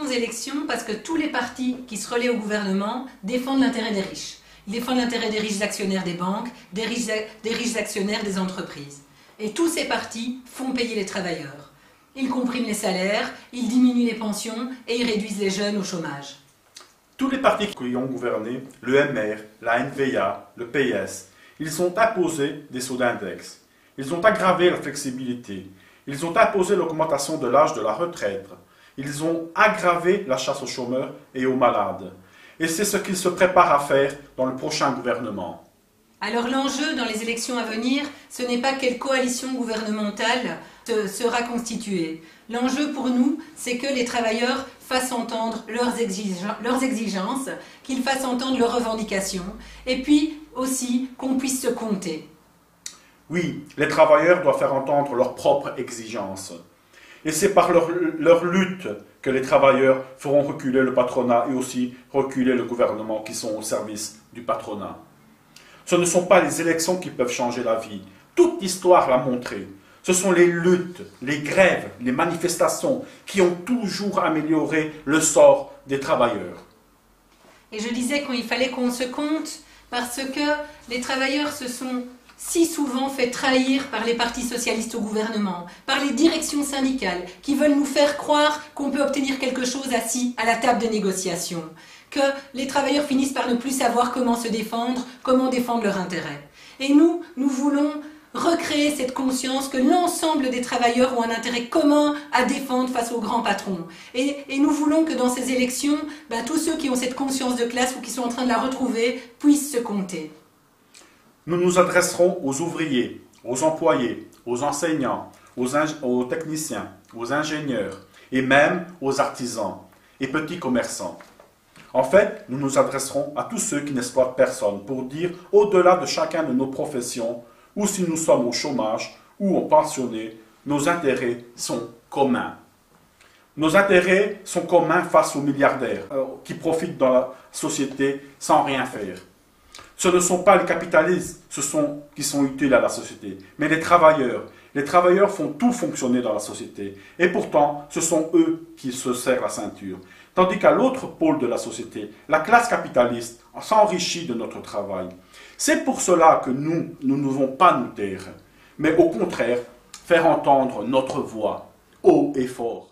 aux élections parce que tous les partis qui se relaient au gouvernement défendent l'intérêt des riches. Ils défendent l'intérêt des riches actionnaires des banques, des riches actionnaires des entreprises. Et tous ces partis font payer les travailleurs. Ils compriment les salaires, ils diminuent les pensions et ils réduisent les jeunes au chômage. Tous les partis qui ont gouverné, le MR, la NVA, le PS, ils ont imposé des sauts d'index. Ils ont aggravé la flexibilité. Ils ont imposé l'augmentation de l'âge de la retraite. Ils ont aggravé la chasse aux chômeurs et aux malades. Et c'est ce qu'ils se préparent à faire dans le prochain gouvernement. Alors l'enjeu dans les élections à venir, ce n'est pas quelle coalition gouvernementale sera constituée. L'enjeu pour nous, c'est que les travailleurs fassent entendre leurs exigences, qu'ils fassent entendre leurs revendications, et puis aussi qu'on puisse se compter. Oui, les travailleurs doivent faire entendre leurs propres exigences. Et c'est par leur lutte que les travailleurs feront reculer le patronat et aussi reculer le gouvernement qui sont au service du patronat. Ce ne sont pas les élections qui peuvent changer la vie. Toute l'histoire l'a montré. Ce sont les luttes, les grèves, les manifestations qui ont toujours amélioré le sort des travailleurs. Et je disais qu'il fallait qu'on se compte parce que les travailleurs se sont si souvent fait trahir par les partis socialistes au gouvernement, par les directions syndicales qui veulent nous faire croire qu'on peut obtenir quelque chose assis à la table des négociations, que les travailleurs finissent par ne plus savoir comment se défendre, comment défendre leurs intérêts. Et nous voulons recréer cette conscience que l'ensemble des travailleurs ont un intérêt commun à défendre face aux grands patrons. Et nous voulons que dans ces élections, tous ceux qui ont cette conscience de classe ou qui sont en train de la retrouver puissent se compter. Nous nous adresserons aux ouvriers, aux employés, aux enseignants, aux techniciens, aux ingénieurs et même aux artisans et petits commerçants. En fait, nous nous adresserons à tous ceux qui n'exploitent personne pour dire, au-delà de chacun de nos professions, ou si nous sommes au chômage ou aux pensionnés, nos intérêts sont communs. Nos intérêts sont communs face aux milliardaires qui profitent dans la société sans rien faire. Ce ne sont pas les capitalistes qui sont utiles à la société, mais les travailleurs. Les travailleurs font tout fonctionner dans la société. Et pourtant, ce sont eux qui se serrent la ceinture. Tandis qu'à l'autre pôle de la société, la classe capitaliste s'enrichit de notre travail. C'est pour cela que nous ne devons pas nous taire, mais au contraire, faire entendre notre voix haut et fort.